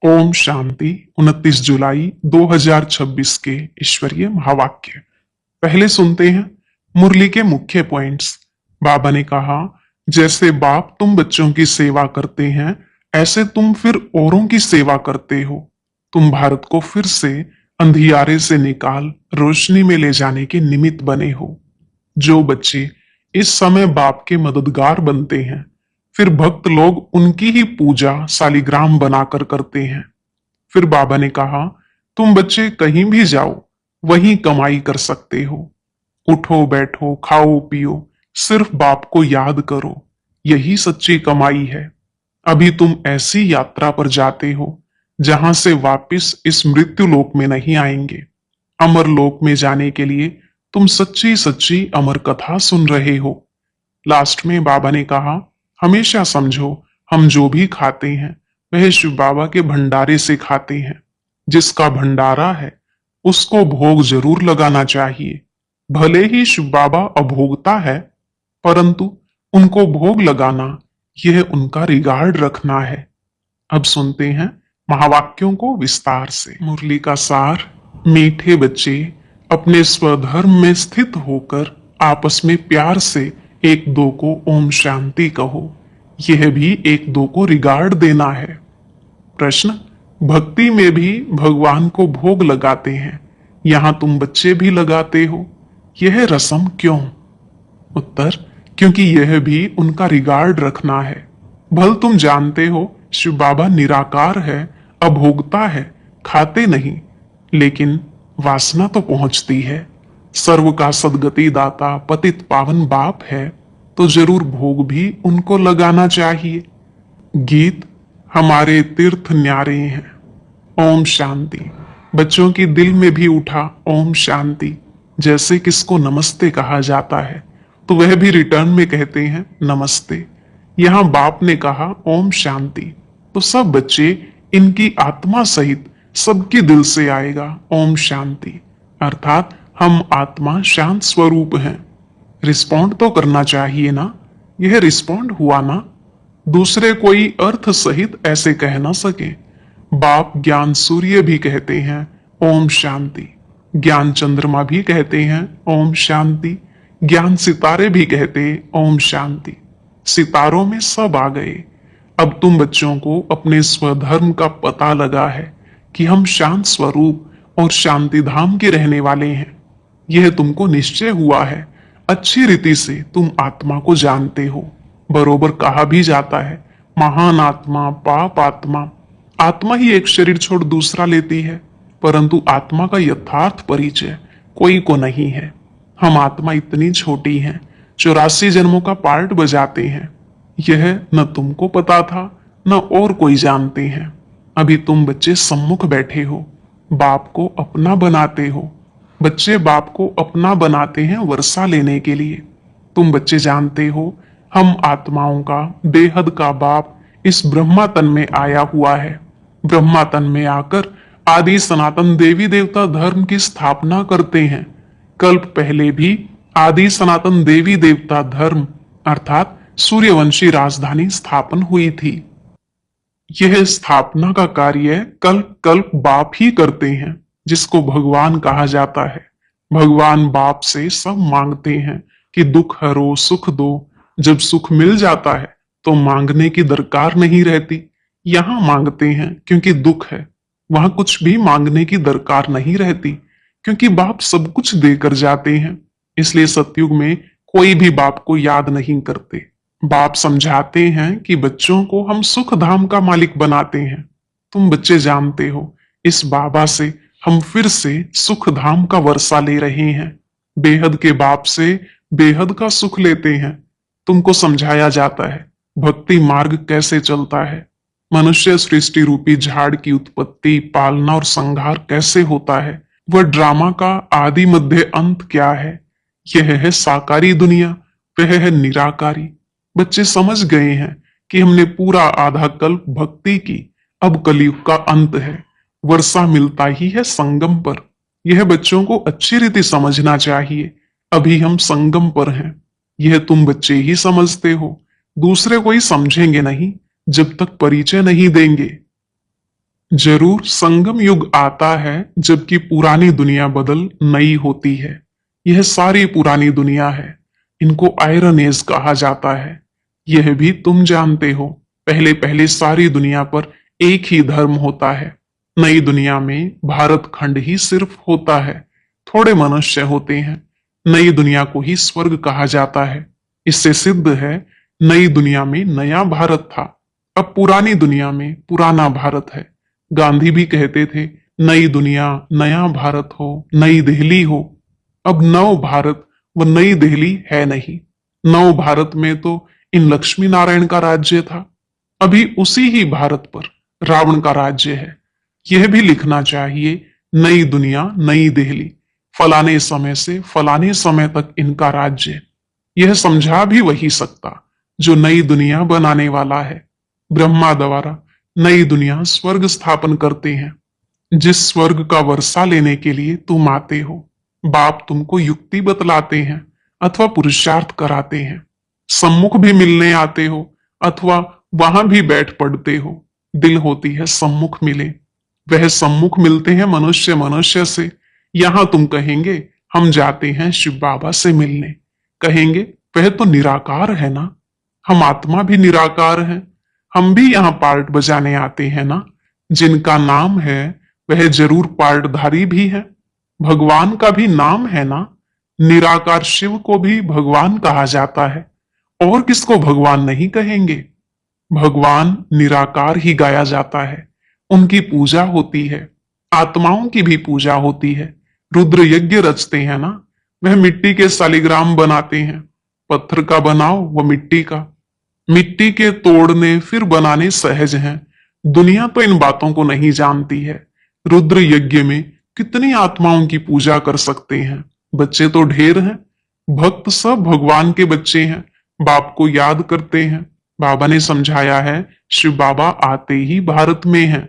ओम शांति। 29 जुलाई 2026 के ईश्वरीय महावाक्य पहले सुनते हैं। मुरली के मुख्य पॉइंट्स। बाबा ने कहा, जैसे बाप तुम बच्चों की सेवा करते हैं, ऐसे तुम फिर औरों की सेवा करते हो। तुम भारत को फिर से अंधियारे से निकाल रोशनी में ले जाने के निमित्त बने हो। जो बच्चे इस समय बाप के मददगार बनते हैं, फिर भक्त लोग उनकी ही पूजा शालिग्राम बनाकर करते हैं। फिर बाबा ने कहा, तुम बच्चे कहीं भी जाओ, वहीं कमाई कर सकते हो। उठो बैठो खाओ पियो, सिर्फ बाप को याद करो, यही सच्ची कमाई है। अभी तुम ऐसी यात्रा पर जाते हो जहां से वापिस इस मृत्यु लोक में नहीं आएंगे। अमर लोक में जाने के लिए तुम सच्ची सच्ची अमर कथा सुन रहे हो। लास्ट में बाबा ने कहा, हमेशा समझो, हम जो भी खाते हैं वह शिव बाबा के भंडारे से खाते हैं। जिसका भंडारा है उसको भोग जरूर लगाना चाहिए। भले ही शिव बाबा अभोगता है, परंतु उनको भोग लगाना यह उनका रिगार्ड रखना है। अब सुनते हैं महावाक्यों को विस्तार से। मुरली का सार। मीठे बच्चे अपने स्वधर्म में स्थित होकर आपस में प्यार से एक दो को ओम शांति कहो। यह भी एक दो को रिगार्ड देना है। प्रश्न, भक्ति में भी भगवान को भोग लगाते हैं, यहां तुम बच्चे भी लगाते हो, यह रस्म क्यों? उत्तर, क्योंकि यह भी उनका रिगार्ड रखना है। भल तुम जानते हो शिव बाबा निराकार है, अभोगता है, खाते नहीं, लेकिन वासना तो पहुंचती है। सर्व का सदगति दाता पतित पावन बाप है, तो जरूर भोग भी उनको लगाना चाहिए। गीत। हमारे तीर्थ न्यारे हैं। ओम शांति। बच्चों की दिल में भी उठा ओम शांति। जैसे किसको नमस्ते कहा जाता है तो वह भी रिटर्न में कहते हैं नमस्ते। यहां बाप ने कहा ओम शांति, तो सब बच्चे इनकी आत्मा सहित सबके दिल से आएगा ओम शांति, अर्थात हम आत्मा शांत स्वरूप हैं। रिस्पॉन्ड तो करना चाहिए ना, यह रिस्पॉन्ड हुआ ना। दूसरे कोई अर्थ सहित ऐसे कह ना सके। बाप ज्ञान सूर्य भी कहते हैं ओम शांति, ज्ञान चंद्रमा भी कहते हैं ओम शांति, ज्ञान सितारे भी कहते ओम शांति। सितारों में सब आ गए। अब तुम बच्चों को अपने स्वधर्म का पता लगा है कि हम शांत स्वरूप और शांति धाम के रहने वाले हैं। यह तुमको निश्चय हुआ है। अच्छी रीति से तुम आत्मा को जानते हो। बरोबर कहा भी जाता है, महान आत्मा पाप आत्मा। आत्मा ही एक शरीर छोड़ दूसरा लेती है, परंतु आत्मा का यथार्थ परिचय कोई को नहीं है। हम आत्मा इतनी छोटी हैं, 84 जन्मों का पार्ट बजाते हैं। यह न तुमको पता था न और कोई जानते हैं। अभी तुम बच्चे सम्मुख बैठे हो, बाप को अपना बनाते हो। बच्चे बाप को अपना बनाते हैं वर्षा लेने के लिए। तुम बच्चे जानते हो हम आत्माओं का बेहद का बाप इस ब्रह्मा तन में आया हुआ है। ब्रह्मा तन में आकर आदि सनातन देवी देवता धर्म की स्थापना करते हैं। कल्प पहले भी आदि सनातन देवी देवता धर्म अर्थात सूर्यवंशी राजधानी स्थापन हुई थी। यह स्थापना का कार्य कल्प कल्प बाप ही करते हैं, जिसको भगवान कहा जाता है। भगवान बाप से सब मांगते हैं कि दुख हरो सुख दो। जब सुख मिल जाता है तो मांगने की दरकार नहीं रहती। यहां मांगते हैं क्योंकि दुख है, वहां कुछ भी मांगने की दरकार नहीं रहती, क्योंकि बाप सब कुछ देकर जाते हैं। इसलिए सतयुग में कोई भी बाप को याद नहीं करते। बाप समझाते हैं कि बच्चों को हम सुख धाम का मालिक बनाते हैं। तुम बच्चे जानते हो इस बाबा से हम फिर से सुख धाम का वर्षा ले रहे हैं। बेहद के बाप से बेहद का सुख लेते हैं। तुमको समझाया जाता है भक्ति मार्ग कैसे चलता है, मनुष्य सृष्टि रूपी झाड़ की उत्पत्ति पालना और संहार कैसे होता है, वह ड्रामा का आदि मध्य अंत क्या है। यह है साकारी दुनिया, वह है निराकारी। बच्चे समझ गए हैं कि हमने पूरा आधा कल्प भक्ति की, अब कलयुग का अंत है। वर्षा मिलता ही है संगम पर। यह बच्चों को अच्छी रीति समझना चाहिए। अभी हम संगम पर हैं, यह तुम बच्चे ही समझते हो। दूसरे कोई समझेंगे नहीं जब तक परिचय नहीं देंगे। जरूर संगम युग आता है जबकि पुरानी दुनिया बदल नई होती है। यह सारी पुरानी दुनिया है। इनको आयरन एज कहा जाता है। यह भी तुम जानते हो। पहले पहले सारी दुनिया पर एक ही धर्म होता है। नई दुनिया में भारत खंड ही सिर्फ होता है। थोड़े मनुष्य होते हैं। नई दुनिया को ही स्वर्ग कहा जाता है। इससे सिद्ध है नई दुनिया में नया भारत था। अब पुरानी दुनिया में पुराना भारत है। गांधी भी कहते थे नई दुनिया नया भारत हो, नई दिल्ली हो। अब नव भारत व नई दिल्ली है नहीं। नव भारत में तो इन लक्ष्मी नारायण का राज्य था। अभी उसी ही भारत पर रावण का राज्य है। यह भी लिखना चाहिए नई दुनिया नई दिल्ली, फलाने समय से फलाने समय तक इनका राज्य। यह समझा भी वही सकता जो नई दुनिया बनाने वाला है। ब्रह्मा द्वारा नई दुनिया स्वर्ग स्थापन करते हैं। जिस स्वर्ग का वर्षा लेने के लिए तुम आते हो, बाप तुमको युक्ति बतलाते हैं अथवा पुरुषार्थ कराते हैं। सम्मुख भी मिलने आते हो अथवा वहां भी बैठ पड़ते हो। दिल होती है सम्मुख मिले। वह सम्मुख मिलते हैं मनुष्य मनुष्य से। यहां तुम कहेंगे हम जाते हैं शिव बाबा से मिलने। कहेंगे वह तो निराकार है ना। हम आत्मा भी निराकार हैं। हम भी यहाँ पार्ट बजाने आते हैं ना। जिनका नाम है वह जरूर पार्टधारी भी है। भगवान का भी नाम है ना। निराकार शिव को भी भगवान कहा जाता है। और किसको भगवान नहीं कहेंगे। भगवान निराकार ही गाया जाता है। उनकी पूजा होती है। आत्माओं की भी पूजा होती है। रुद्र यज्ञ रचते हैं ना। वह मिट्टी के शालिग्राम बनाते हैं। पत्थर का बनाओ व मिट्टी का। मिट्टी के तोड़ने फिर बनाने सहज हैं। दुनिया तो इन बातों को नहीं जानती है। रुद्र यज्ञ में कितनी आत्माओं की पूजा कर सकते हैं। बच्चे तो ढेर हैं। भक्त सब भगवान के बच्चे हैं। बाप को याद करते हैं। बाबा ने समझाया है शिव बाबा आते ही भारत में हैं।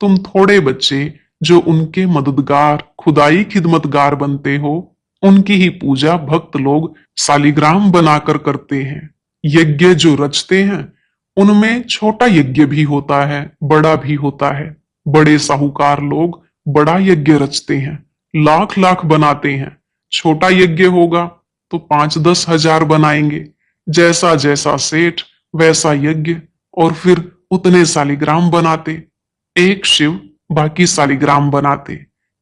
तुम थोड़े बच्चे जो उनके मददगार खुदाई खिदमतगार बनते हो, उनकी ही पूजा भक्त लोग शालिग्राम बनाकर करते हैं। यज्ञ जो रचते हैं उनमें छोटा यज्ञ भी होता है, बड़ा भी होता है। बड़े साहूकार लोग बड़ा यज्ञ रचते हैं, लाख लाख बनाते हैं। छोटा यज्ञ होगा तो 5-10 हजार बनाएंगे। जैसा जैसा सेठ वैसा यज्ञ, और फिर उतने शालिग्राम बनाते। एक शिव बाकी शालिग्राम बनाते।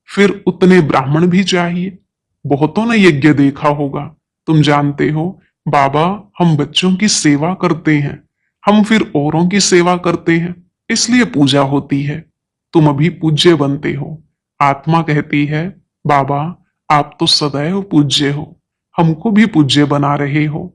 फिर उतने ब्राह्मण भी चाहिए। बहुतों ने यज्ञ देखा होगा। तुम जानते हो बाबा हम बच्चों की सेवा करते हैं। हम फिर औरों की सेवा करते हैं, इसलिए पूजा होती है। तुम अभी पूज्य बनते हो। आत्मा कहती है बाबा आप तो सदैव पूज्य हो, हमको भी पूज्य बना रहे हो।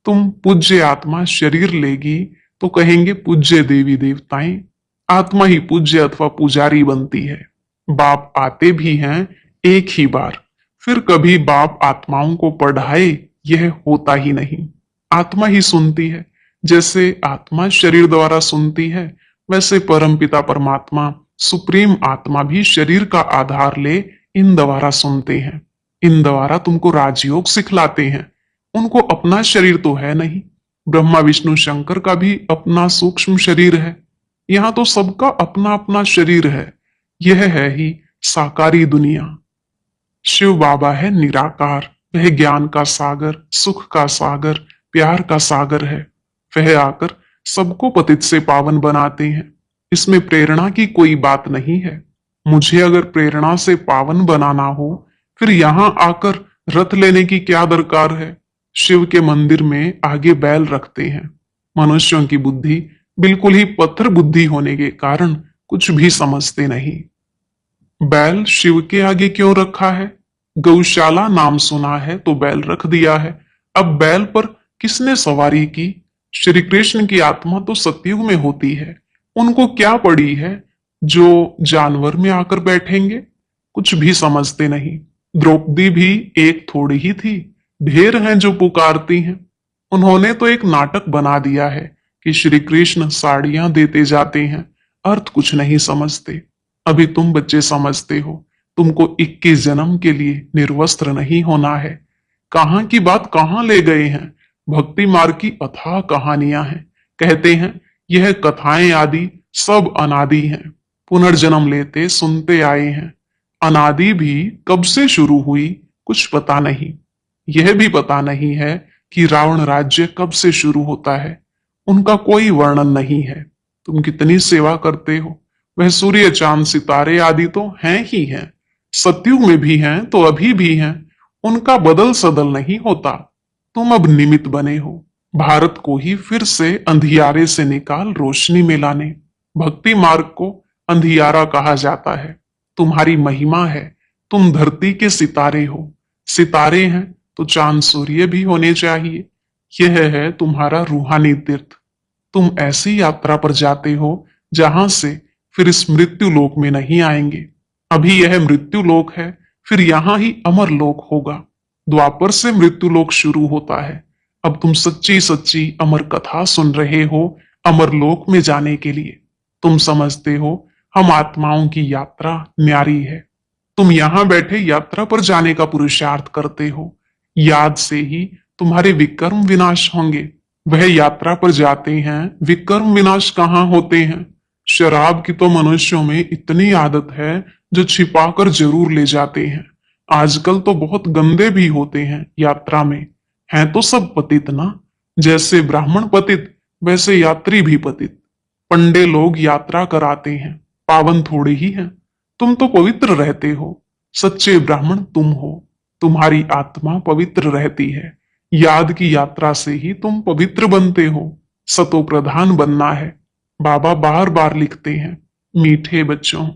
तुम पूज्य आत्मा शरीर लेगी तो कहेंगे पूज्य देवी देवताएं। आत्मा ही पूज्य अथवा पुजारी बनती है। बाप आते भी हैं एक ही बार। फिर कभी बाप आत्माओं को पढ़ाए यह होता ही नहीं। आत्मा ही सुनती है। जैसे आत्मा शरीर द्वारा सुनती है, वैसे परमपिता परमात्मा सुप्रीम आत्मा भी शरीर का आधार ले इन द्वारा सुनते हैं। इन द्वारा तुमको राजयोग सिखलाते हैं। उनको अपना शरीर तो है नहीं। ब्रह्मा विष्णु शंकर का भी अपना सूक्ष्म शरीर है। यहाँ तो सबका अपना अपना शरीर है। यह है ही साकारी दुनिया। शिव बाबा है निराकार। वह ज्ञान का सागर, सुख का सागर, प्यार का सागर है। वह आकर सबको पतित से पावन बनाते हैं। इसमें प्रेरणा की कोई बात नहीं है। मुझे अगर प्रेरणा से पावन बनाना हो, फिर यहां आकर रथ लेने की क्या दरकार है। शिव के मंदिर में आगे बैल रखते हैं। मनुष्यों की बुद्धि बिल्कुल ही पत्थर बुद्धि होने के कारण कुछ भी समझते नहीं। बैल शिव के आगे क्यों रखा है। गौशाला नाम सुना है तो बैल रख दिया है। अब बैल पर किसने सवारी की। श्री कृष्ण की आत्मा तो सतयुग में होती है। उनको क्या पड़ी है जो जानवर में आकर बैठेंगे। कुछ भी समझते नहीं। द्रौपदी भी एक थोड़ी ही थी, ढेर हैं जो पुकारती हैं। उन्होंने तो एक नाटक बना दिया है कि श्री कृष्ण साड़ियां देते जाते हैं, अर्थ कुछ नहीं समझते। अभी तुम बच्चे समझते हो। तुमको 21 जन्म के लिए निर्वस्त्र नहीं होना है। कहां की बात कहां ले गए हैं। भक्ति मार्ग की अथाह कहानियां हैं। कहते हैं यह कथाएं आदि सब अनादि हैं। पुनर्जन्म लेते सुनते आए हैं। अनादि भी कब से शुरू हुई कुछ पता नहीं। यह भी पता नहीं है कि रावण राज्य कब से शुरू होता है। उनका कोई वर्णन नहीं है। तुम कितनी सेवा करते हो। वह सूर्य चांद सितारे आदि तो हैं ही हैं। सतयुग में भी हैं तो अभी भी हैं। उनका बदल सदल नहीं होता। तुम अब निमित्त बने हो भारत को ही फिर से अंधियारे से निकाल रोशनी में लाने। भक्ति मार्ग को अंधियारा कहा जाता है। तुम्हारी महिमा है। तुम धरती के सितारे हो। सितारे हैं तो चांद सूर्य भी होने चाहिए। यह है तुम्हारा रूहानी तीर्थ। तुम ऐसी यात्रा पर जाते हो जहां से फिर इस मृत्यु लोक में नहीं आएंगे। अभी यह मृत्यु लोक है, फिर यहां ही अमर लोक होगा। द्वापर से मृत्यु लोक शुरू होता है। अब तुम सच्ची सच्ची अमर कथा सुन रहे हो अमर लोक में जाने के लिए। तुम समझते हो हम आत्माओं की यात्रा न्यारी है। तुम यहां बैठे यात्रा पर जाने का पुरुषार्थ करते हो। याद से ही तुम्हारे विकर्म विनाश होंगे। वह यात्रा पर जाते हैं, विकर्म विनाश कहाँ होते हैं। शराब की तो मनुष्यों में इतनी आदत है जो छिपाकर जरूर ले जाते हैं। आजकल तो बहुत गंदे भी होते हैं यात्रा में। हैं तो सब पतित ना। जैसे ब्राह्मण पतित वैसे यात्री भी पतित। पंडे लोग यात्रा कराते हैं, पावन थोड़े ही हैं। तुम तो पवित्र रहते हो। सच्चे ब्राह्मण तुम हो। तुम्हारी आत्मा पवित्र रहती है। याद की यात्रा से ही तुम पवित्र बनते हो। सतो प्रधान बनना है। बाबा बार बार लिखते हैं, मीठे बच्चों,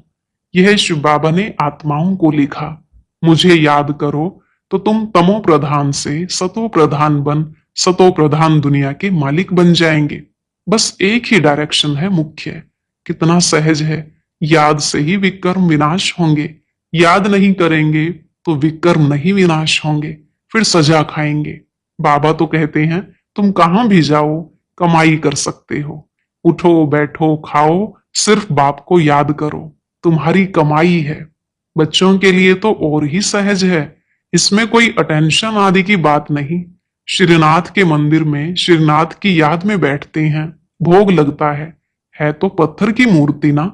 यह शिव बाबा ने आत्माओं को लिखा। मुझे याद करो तो तुम तमो प्रधान से सतो प्रधान बन सतो प्रधान दुनिया के मालिक बन जाएंगे। बस एक ही डायरेक्शन है मुख्य। कितना सहज है। याद से ही विकर्म विनाश होंगे। याद नहीं करेंगे तो विकर्म नहीं विनाश होंगे, फिर सजा खाएंगे। बाबा तो कहते हैं तुम कहां भी जाओ कमाई कर सकते हो। उठो बैठो खाओ, सिर्फ बाप को याद करो, तुम्हारी कमाई है। बच्चों के लिए तो और ही सहज है। इसमें कोई अटेंशन आदि की बात नहीं। श्रीनाथ के मंदिर में श्रीनाथ की याद में बैठते हैं, भोग लगता है तो पत्थर की मूर्ति ना।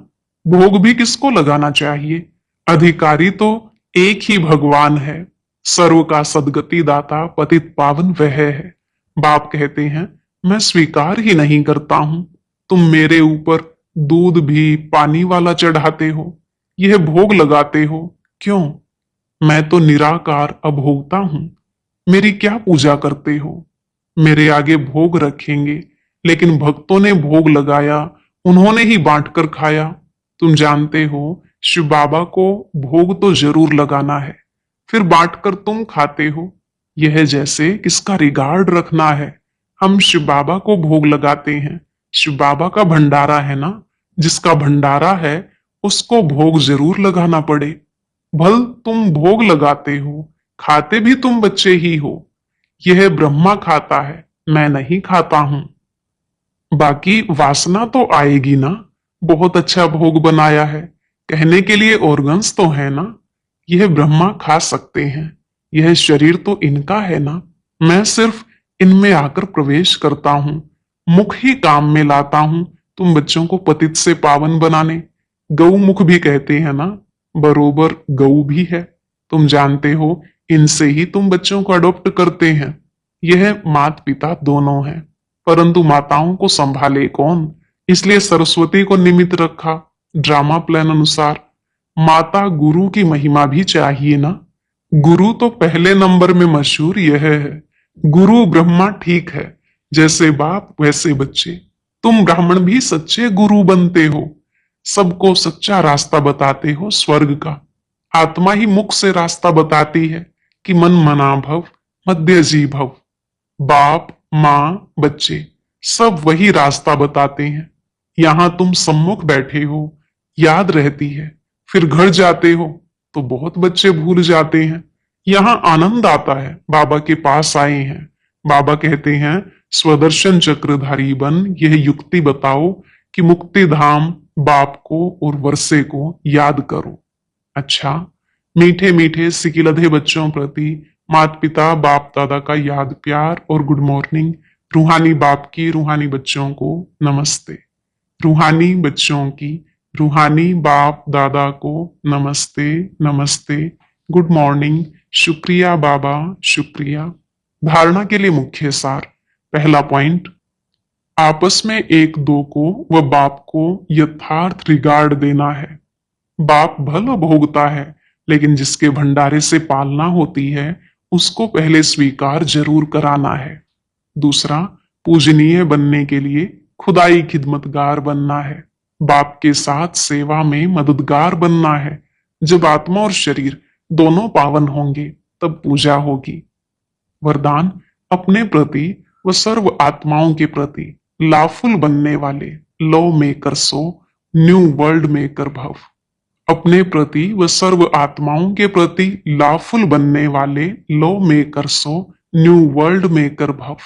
भोग भी किसको लगाना चाहिए। अधिकारी तो एक ही भगवान है। सर्व का सदगति दाता पतित पावन वह है। बाप कहते हैं मैं स्वीकार ही नहीं करता हूं। तुम मेरे ऊपर दूध भी पानी वाला चढ़ाते हो, यह भोग लगाते हो। क्यों। मैं तो निराकार अभोक्ता हूं। मेरी क्या पूजा करते हो। मेरे आगे भोग रखेंगे, लेकिन भक्तों ने भोग लगाया, उन्होंने ही बांटकर खाया। तुम जानते हो शिव बाबा को भोग तो जरूर लगाना है, फिर बांटकर तुम खाते हो। यह जैसे किसका रिगार्ड रखना है। हम शिव बाबा को भोग लगाते हैं। शिव बाबा का भंडारा है ना। जिसका भंडारा है उसको भोग जरूर लगाना पड़े। भल तुम भोग लगाते हो, खाते भी तुम बच्चे ही हो। यह ब्रह्मा खाता है, मैं नहीं खाता हूं। बाकी वासना तो आएगी ना। बहुत अच्छा भोग बनाया है, कहने के लिए ऑर्गन्स तो है ना। यह ब्रह्मा खा सकते हैं। यह शरीर तो इनका है ना। मैं सिर्फ इनमें आकर प्रवेश करता हूं, मुख ही काम में लाता हूं तुम बच्चों को पतित से पावन बनाने। गौ मुख भी कहते हैं ना, बरोबर गौ भी है। तुम जानते हो इनसे ही तुम बच्चों को अडॉप्ट करते हैं। यह माता पिता दोनों हैं, परंतु माताओं को संभाले कौन। इसलिए सरस्वती को निमित्त रखा। ड्रामा प्लान अनुसार माता गुरु की महिमा भी चाहिए ना। गुरु तो पहले नंबर में मशहूर यह है। गुरु ब्रह्मा ठीक है, जैसे बाप वैसे बच्चे। तुम ब्राह्मण भी सच्चे गुरु बनते हो। सबको सच्चा रास्ता बताते हो स्वर्ग का। आत्मा ही मुख से रास्ता बताती है कि मन मना भव मध्य जी भव। बाप माँ बच्चे सब वही रास्ता बताते हैं। यहां तुम सम्मुख बैठे हो, याद रहती है। फिर घर जाते हो तो बहुत बच्चे भूल जाते हैं। यहां आनंद आता है, बाबा के पास आए हैं। बाबा कहते हैं स्वदर्शन चक्रधारी बन यह युक्ति बताओ कि मुक्ति धाम बाप को और वर्षे को याद करो। अच्छा, मीठे मीठे सिकिलधे बच्चों प्रति माता पिता बाप दादा का याद प्यार और गुड मॉर्निंग। रूहानी बाप की रूहानी बच्चों को नमस्ते। रूहानी बच्चों की रूहानी बाप दादा को नमस्ते, नमस्ते, गुड मॉर्निंग, शुक्रिया बाबा, शुक्रिया। धारणा के लिए मुख्य सार। पहला पॉइंट, आपस में एक दो को व बाप को यथार्थ रिगार्ड देना है। बाप भला भोगता है, लेकिन जिसके भंडारे से पालना होती है उसको पहले स्वीकार जरूर कराना है। दूसरा, पूजनीय बनने के लिए खुदाई खिदमतगार बनना है। बाप के साथ सेवा में मददगार बनना है। जब आत्मा और शरीर दोनों पावन होंगे तब पूजा होगी। वरदान, अपने प्रति व सर्व आत्माओं के प्रति लाफुल बनने वाले लव मेकर सो, न्यू वर्ल्ड मेकर भव। अपने प्रति व सर्व आत्माओं के प्रति लाफुल बनने वाले लव मेकर सो, न्यू वर्ल्ड मेकर भव।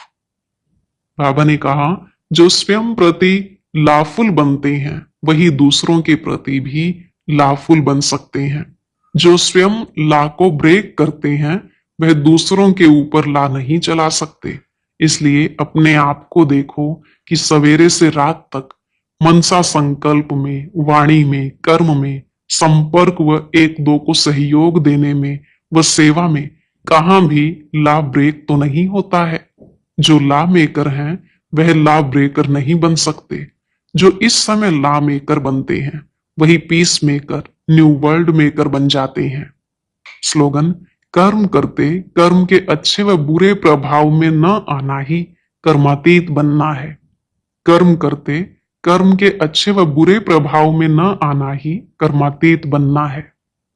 बाबा ने कहा, जो स्वयं प्रति लाफुल बनते हैं वही दूसरों के प्रति भी लाफुल बन सकते हैं। जो स्वयं ला को ब्रेक करते हैं वह दूसरों के ऊपर ला नहीं चला सकते। इसलिए अपने आप को देखो कि सवेरे से रात तक मनसा संकल्प में, वाणी में, कर्म में, संपर्क व एक दो को सहयोग देने में व सेवा में कहां भी ला ब्रेक तो नहीं होता है। जो ला मेकर हैं वह ला ब्रेकर नहीं बन सकते। जो इस समय ला मेकर बनते हैं वही peace maker, new world maker बन जाते हैं। स्लोगन, कर्म करते कर्म के अच्छे व बुरे प्रभाव में न आना ही कर्मातीत बनना है। कर्म करते कर्म के अच्छे व बुरे प्रभाव में न आना ही कर्मातीत बनना है।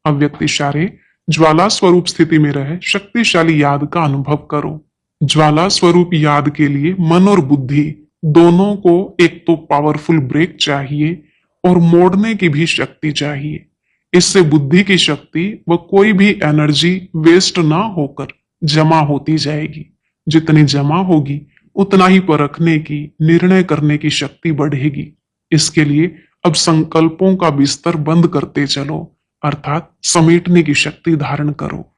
अव्यक्त इशारे, ज्वाला स्वरूप स्थिति में रहे शक्तिशाली याद का अनुभव करो। ज्वाला स्वरूप याद के लिए मन और बुद्धि दोनों को एक तो पावरफुल ब्रेक चाहिए और मोड़ने की भी शक्ति चाहिए। इससे बुद्धि की शक्ति व कोई भी एनर्जी वेस्ट ना होकर जमा होती जाएगी। जितनी जमा होगी उतना ही परखने की, निर्णय करने की शक्ति बढ़ेगी। इसके लिए अब संकल्पों का बिस्तर बंद करते चलो, अर्थात समेटने की शक्ति धारण करो।